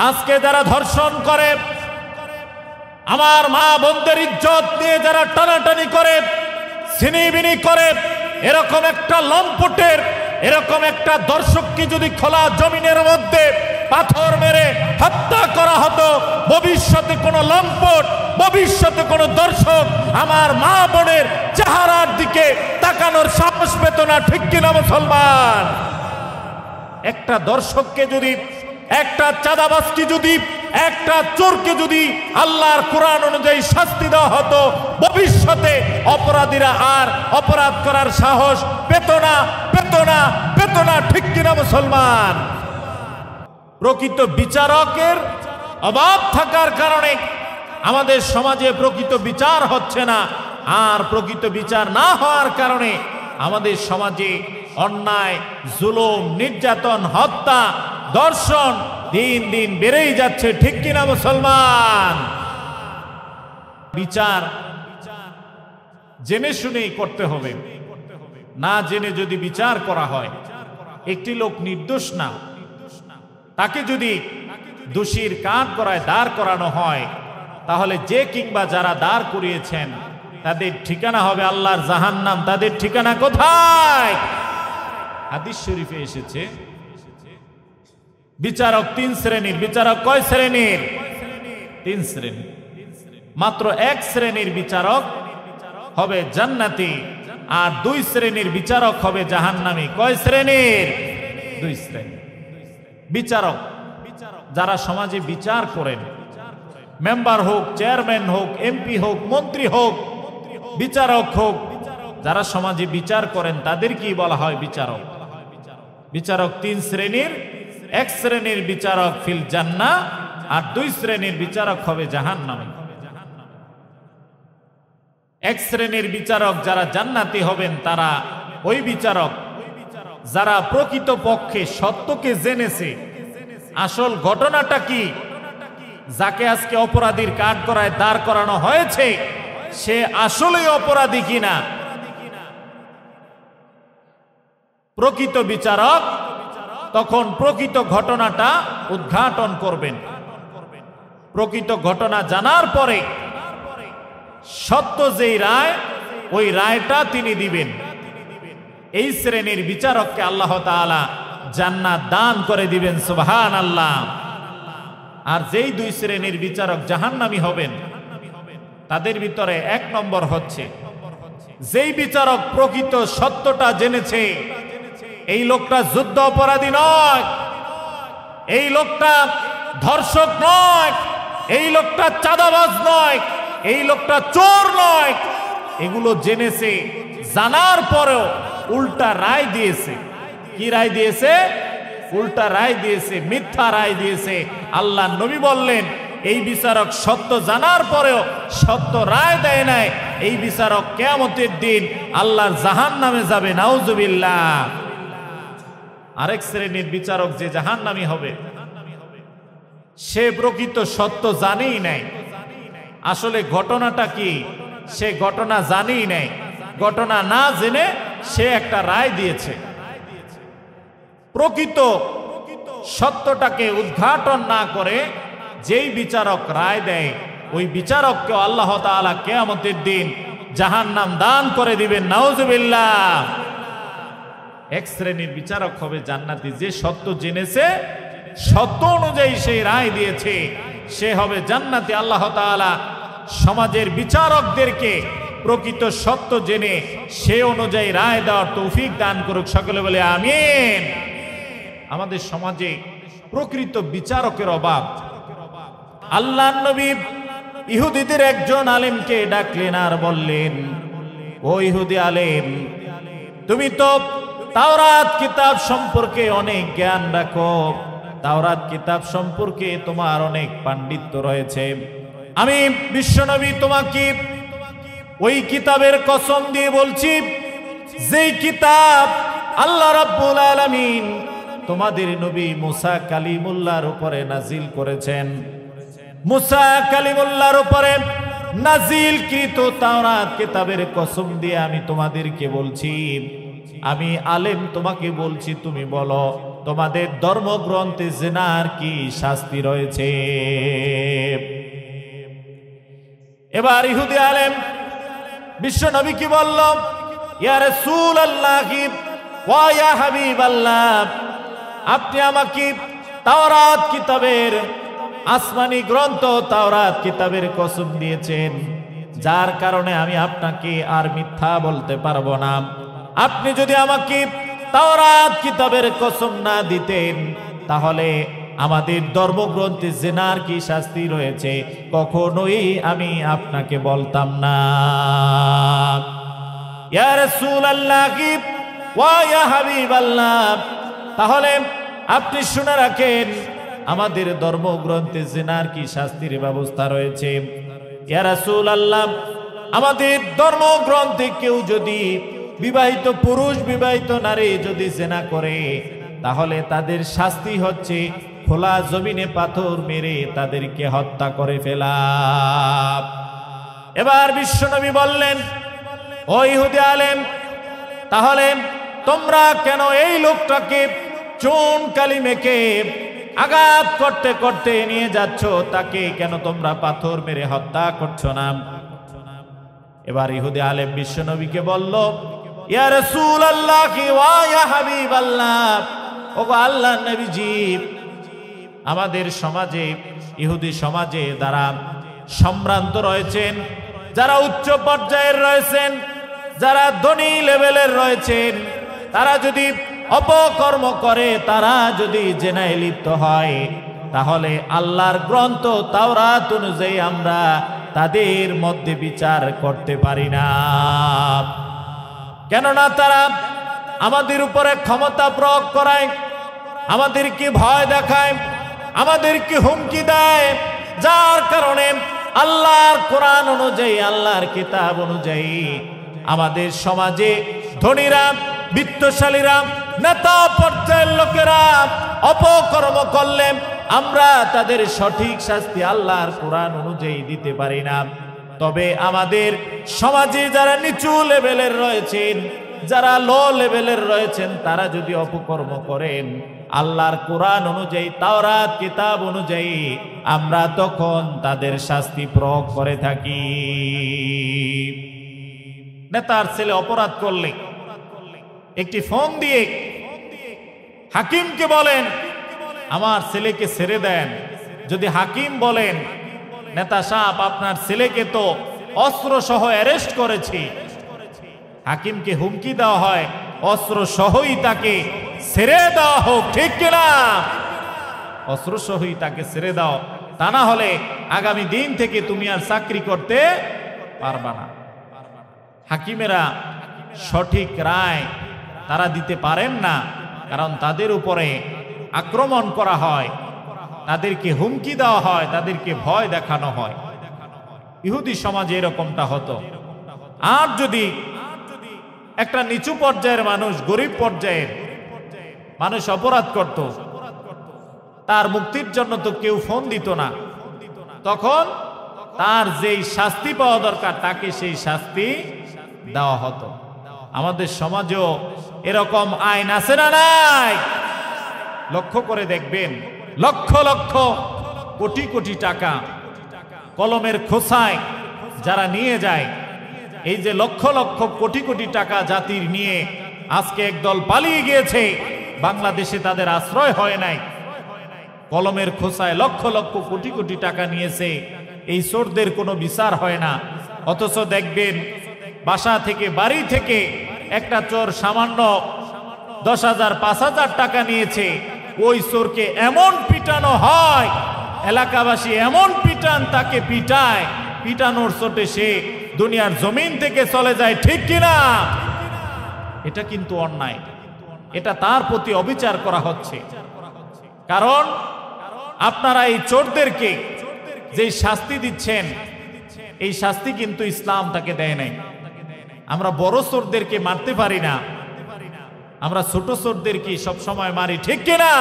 আজকে যারা ধর্ষণ করে, আমার মা বোনদের ইজ্জত নিয়ে যারা টানাটানি করে, ছিনিবিনি করে, এরকম একটা লম্পটের, এরকম একটা দর্শককে যদি খোলা জমিনের মধ্যে পাথর মেরে হত্যা করা হতো, ভবিষ্যতে কোনো লম্পট, ভবিষ্যতে কোনো দর্শক আমার মা বোনের চেহারার দিকে তাকানোর সাহস পেত না। ঠিক কিনা মুসলমান? একটা দর্শককে যদি, একটা চাঁদাবাজকে যদি, একটা চোরকে যদি আল্লাহর কোরআন অনুযায়ী শাস্তি দেওয়া হতো, ভবিষ্যতে অপরাধীরা আর অপরাধ করার সাহস পেত না, পেত না, পেত না। ঠিক কিনা মুসলমান? প্রকৃত বিচারকের অভাব থাকার কারণে আমাদের সমাজে প্রকৃত বিচার হচ্ছে না, আর প্রকৃত বিচার না হওয়ার কারণে আমাদের সমাজে অন্যায়, জুলুম, নির্যাতন, হত্যা, ধর্ষণ দিন দিন বেড়েই যাচ্ছে। ঠিক কিনা মুসলমান? বিচার জেনে শুনেই করতে হবে। না জেনে যদি বিচার করা হয়, একটি লোক নির্দোষ না, তাকে যদি দোষীর কাঠগড়ায় দাঁড় করানো হয়, তাহলে যে কিংবা যারা দাঁড় করিয়েছেন তাদের ঠিকানা হবে আল্লাহর জাহান্নাম। তাদের ঠিকানা কোথায়? হাদিস শরীফে এসেছে বিচারক তিন শ্রেণীর। বিচারক কয় শ্রেণীর? তিন শ্রেণী। মাত্র এক শ্রেণীর বিচারক হবে জান্নাতি, আর দুই শ্রেণীর বিচারক হবে জাহান্নামী। কয় শ্রেণীর? দুই শ্রেণী। বিচারক যারা সমাজে বিচার করেন, মেম্বার হোক, চেয়ারম্যান হোক, এমপি হোক, মন্ত্রী হোক, বিচারক হোক, যারা সমাজে বিচার করেন তাদেরকেই বলা হয় বিচারক। বিচারক তিন শ্রেণীর। এক শ্রেণীর বিচারক ফিল জান্নাহ, আর দুই শ্রেণীর বিচারক হবে জাহান্নামী। এক শ্রেণীর বিচারক যারা জান্নাতি হবেন, তারা ওই বিচারক যারা প্রকৃত পক্ষে সত্যকে জেনেছে, আসল ঘটনাটা কি, যাকে আজকে অপরাধীর কাঠগড়ায় দাঁড় করানো হয়েছে সে আসলেই অপরাধী কিনা। প্রকৃত বিচারক তখন প্রকৃত ঘটনাটা উদ্ঘাটন করবেন। প্রকৃত ঘটনা জানার পরে সত্য যেই রায়, ওই রায়টা তিনি দিবেন। এই শ্রেণীর বিচারককে আল্লাহ তাআলা জান্নাত দান করে দিবেন। সুবহানাল্লাহ। আর যেই দুই শ্রেণীর বিচারক জাহান্নামী হবেন, তাদের ভিতরে এক নম্বর হচ্ছে যেই বিচারক প্রকৃত সত্যটা জেনেছে, এই লোকটা যুদ্ধ অপরাধী নয়, এই লোকটা ধর্ষক নয়, এই লোকটা চাঁদাবাজ নয়, এই লোকটা চোর নয়, এগুলো জেনেছে, জানার পরেও উল্টা রায় দিয়েছে। কি রায় দিয়েছে? উল্টা রায় দিয়েছে, মিথ্যা রায় দিয়েছে। আল্লাহ নবী বললেন, এই বিচারক সত্য জানার পরেও সত্য রায় দেয় নাই, এই বিচারক কিয়ামতের দিন আল্লাহর জাহান্নামে যাবে। নাউজুবিল্লাহ। আরেক শ্রেণীর বিচারক যে জাহান্নামী হবে, সে প্রকৃত সত্য জানেই নাই, আসলে ঘটনাটা কি সে ঘটনা জানেই নাই। ঘটনা না জেনে সে একটা রায় দিয়েছে। প্রকৃত সত্যটাকে উদ্ঘাটন না করে যেই বিচারক রায় দেয়, ওই বিচারককে আল্লাহ তাআলা কিয়ামতের দিন জাহান্নাম দান করে দিবেন। নাউজুবিল্লাহ। এক শ্রেণীর বিচারক হবে জান্নাতি, যে সত্য জেনেছে, সত্য অনুযায়ী সেই রায় দিয়েছে, সে হবে জান্নাতি। আল্লাহ তাআলা সমাজের বিচারকদেরকে প্রকৃত সত্য জেনে সে অনুযায়ী রায় দেওয়ার তৌফিক দান করুক। সকলে বলে আমিন। আমাদের সমাজে প্রকৃত বিচারকের অভাব। আল্লাহর নবী ইহুদিদের একজন আলেমকে ডাকলেন আর বললেন, ও ইহুদি আলেম, তুমি তো তাওরাত কিতাব সম্পর্কে অনেক জ্ঞান রাখো, তাওরাত কিতাব সম্পর্কে তোমার অনেক পাণ্ডিত্য রয়েছে। আমি বিশ্বনবী তোমাকে ওই কিতাবের কসম দিয়ে বলছি, যেই কিতাব আল্লাহ রাব্বুল আলামিন তোমাদের নবী মুসা কালিমুল্লাহর উপরে নাজিল করেছেন। মুসা কালিমুল্লাহর উপরে নাজিলকৃত তাওরাত কিতাবের কসম দিয়ে আমি তোমাদেরকে বলছি, আমি আলেম তোমাকে বলছি, তুমি বলো তোমাদের ধর্মগ্রন্থে জিনার কি শাস্তি রয়েছে। এবার ইহুদি আলেম বিশ্ব নবী কি বলল, ইয়া রাসূলুল্লাহ ওয়া ইয়া হাবিবাল্লাহ, আপনি আমাকে তাওরাত কিতাবের, আসমানি গ্রন্থ তাওরাত কিতাবের কসম দিয়েছেন, যার কারণে আমি আপনাকে আর মিথ্যা বলতে পারবো না। আপনি যদি আমাকে তাওরাত কিতাবের কসম না দিতেন, তাহলে আমাদের ধর্মগ্রন্থে জিনার কি শাস্তি রয়েছে কখনোই আমি আপনাকে বলতাম না। ইয়া রাসূলুল্লাহ ওয়া ইয়া হাবিবাল্লাহ, তাহলে আপনি শুনে রাখেন আমাদের ধর্মগ্রন্থে জিনার কি শাস্তির ব্যবস্থা রয়েছে। ইয়া রাসূলুল্লাহ, আমাদের ধর্মগ্রন্থে কেউ যদি বিবাহিত পুরুষ বিবাহিত নারী যদি জিনা করে, তাহলে তাদের শাস্তি হচ্ছে খোলা জমিনে পাথর মেরে তাদেরকে হত্যা করে ফেলা। এবার বিশ্বনবী বললেন, ও ইহুদি আলেম, তাহলে তোমরা কেন এই লোকটাকে চুন কালি মেখে আঘাত করতে করতে নিয়ে যাচ্ছ, তাকে কেন তোমরা পাথর মেরে হত্যা করছো না? এবার ইহুদি আলেম বিশ্বনবীকে বলল, ইয়া রাসূলুল্লাহ ওয়া ইয়া হাবিবাল্লাহ, ওগো আল্লাহর নবীজি, আমাদের সমাজে, ইহুদি সমাজে যারা সম্ভ্রান্ত রয়েছেন, যারা উচ্চ পর্যায়ের রয়েছেন, যারা ধনী লেভেলের রয়েছেন, তারা যদি অপকর্ম করে, তারা যদি জেনায় লিপ্ত হয়, তাহলে আল্লাহর গ্রন্থ তাওরাত অনুযায়ী আমরা তাদের মধ্যে বিচার করতে পারি না। কেননা তারা আমাদের উপরে ক্ষমতা প্রয়োগ করায়, আমাদেরকে ভয় দেখায়, আমাদেরকে হুমকি দেয়, যার কারণে আল্লাহর কোরআন অনুযায়ী, আল্লাহর কিতাব অনুযায়ী আমাদের সমাজে ধনীরা, বিত্তশালীরা, নেতা পর্যায়ের লোকেরা অপকর্ম করলে আমরা তাদের সঠিক শাস্তি আল্লাহর কোরআন অনুযায়ী দিতে পারি না। তবে আমাদের সমাজে যারা নিচু লেভেলের রয়েছেন, যারা লো লেভেলের রয়েছেন, তারা যদি অপকর্ম করেন, আল্লাহর কোরআন অনুযায়ী, তাওরাত কিতাব অনুযায়ী আমরা তখন তাদের শাস্তি প্রয়োগ করে থাকি। নেতার ছেলে অপরাধ করলে একটি ফোন দিয়ে হাকিমকে বলেন, আমার ছেলেকে ছেড়ে দেন। যদি হাকিম বলেন, নেতা সাহেব আপনার ছেলেকে তো অস্ত্র সহ অ্যারেস্ট করেছি, হাকিমকে হুমকি দেওয়া হয় অস্ত্র সহই তাকে ছেড়ে দেওয়া হোক, ঠিক কিনা? অস্ত্র সহই তাকে ছেড়ে দাও, তা না হলে আগামী দিন থেকে তুমি আর চাকরি করতে পারবা না। হাকিমেরা সঠিক রায় তারা দিতে পারেন না, কারণ তাদের উপরে আক্রমণ করা হয়, তাদেরকে হুমকি দেওয়া হয়, তাদেরকে ভয় দেখানো হয়। ইহুদি সমাজে এরকমটা হতো। আর যদি একটা নিচু পর্যায়ের মানুষ, গরিব পর্যায়ের মানুষ অপরাধ করত, তার মুক্তির জন্য তো কেউ ফোন দিত না, তখন তার যেই শাস্তি পাওয়া দরকার তাকে সেই শাস্তি দেওয়া হতো। আমাদের সমাজেও এরকম আইন আছে না নাই? লক্ষ্য করে দেখবেন, লক্ষ লক্ষ কোটি কোটি টাকা কলমের খোসায় যারা নিয়ে যায়, এই যে লক্ষ লক্ষ কোটি কোটি টাকা জাতির নিয়ে আজকে একদল পালিয়ে গিয়েছে, বাংলাদেশে তাদের আশ্রয় হয় নাই, কলমের খোসায় লক্ষ লক্ষ কোটি কোটি টাকা নিয়েছে, এই চোরদের কোনো বিচার হয় না। অথচ দেখবেন বাসা থেকে, বাড়ি থেকে একটা চোর সামান্য 10,000 5,000 টাকা নিয়েছে, ওই চোরকে এমন পিটানো হয়, এলাকাবাসী এমন পিটান, তাকে পিটায়, পিটানোর চোটে সে দুনিয়ার জমিন থেকে চলে যায়, ঠিক কিনা? এটা কিন্তু অন্যায়, এটা তার প্রতি অবিচার করা হচ্ছে। কারণ আপনারা এই চোরদেরকে যে শাস্তি দিচ্ছেন, এই শাস্তি কিন্তু ইসলাম তাকে দেয় নাই। আমরা বড় চোরদেরকে মারতে পারি না, আমরা ছোট চোরদেরকে সবসময় মারি, ঠিক কিনা?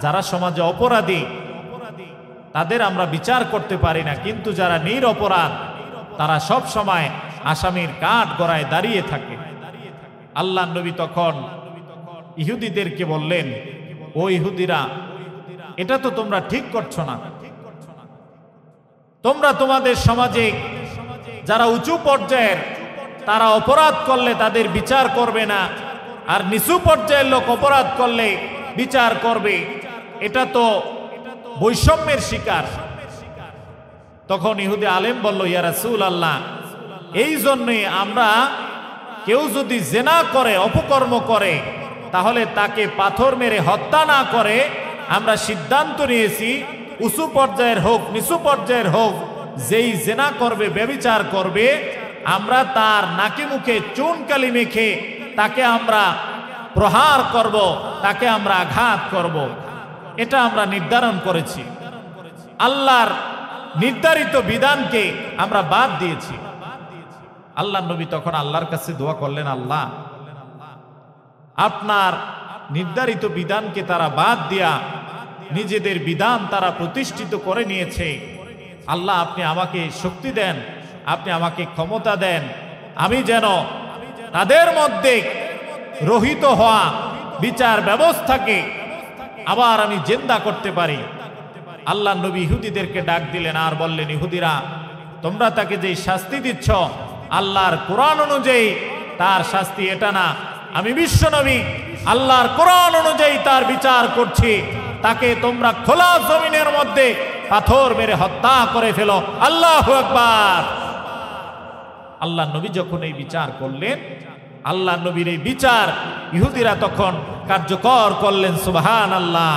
যারা সমাজে অপরাধী তাদের আমরা বিচার করতে পারি না, কিন্তু যারা নিরপরাধ তারা সব সময় আসামির কাঠ গড়ায় দাঁড়িয়ে থাকে। আল্লাহর নবী তখন ইহুদিদেরকে বললেন, ও ইহুদিরা, এটা তো তোমরা ঠিক করছো না। তোমরা তোমাদের সমাজে যারা উঁচু পর্যায়ের তারা অপরাধ করলে তাদের বিচার করবে না, আর নিচু পর্যায়ের লোক অপরাধ করলে বিচার করবে। এটা তো বৈষম্যের শিকার। তখন ইহুদি আলেম বলল, ইয়া রাসূলুল্লাহ, এই জন্যই আমরা কেউ যদি জেনা করে, অপকর্ম করে, তাহলে তাকে পাথর মেরে হত্যা না করে আমরা সিদ্ধান্ত নিয়েছি, উঁচু পর্যায়ের হোক নিচু পর্যায়ের হোক, যেই জেনা করবে, ব্যভিচার করবে, আমরা তার নাকে মুখে চুনকালি মেখে তাকে আমরা প্রহার করব, তাকে আমরা আঘাত করব। এটা আমরা নির্ধারণ করেছি। আল্লাহর নির্ধারিত বিধানকে আমরা বাদ দিয়েছি। আল্লাহ নবী তখন আল্লাহর কাছে দোয়া করলেন, আল্লাহ, আপনার নির্ধারিত বিধানকে তারা বাদ দিয়া নিজেদের বিধান তারা প্রতিষ্ঠিত করে নিয়েছে। আল্লাহ, আপনি আমাকে শক্তি দেন, আপনি আমাকে ক্ষমতা দেন, আমি যেন তাদের মধ্যে রহিত হওয়া বিচার ব্যবস্থাকে আবার আমি জিন্দা করতে পারি। আল্লাহ নবী ইহুদিদেরকে ডাক দিলেন আর বললেন, ইহুদিরা, তোমরা তাকে যে শাস্তি দিচ্ছ আল্লাহর কোরআন অনুযায়ী তার শাস্তি এটা না। আমি বিশ্ব নবী আল্লাহর কোরআন অনুযায়ী তার বিচার করছি। তাকে তোমরা খোলা জমিনের মধ্যে পাথর মেরে হত্যা করে ফেলো। আল্লাহু আকবার। আল্লাহ নবী যখন এই বিচার করলেন, আল্লাহ নবীর এই বিচার ইহুদিরা তখন কার্যকর করলেন। সুবহানাল্লাহ।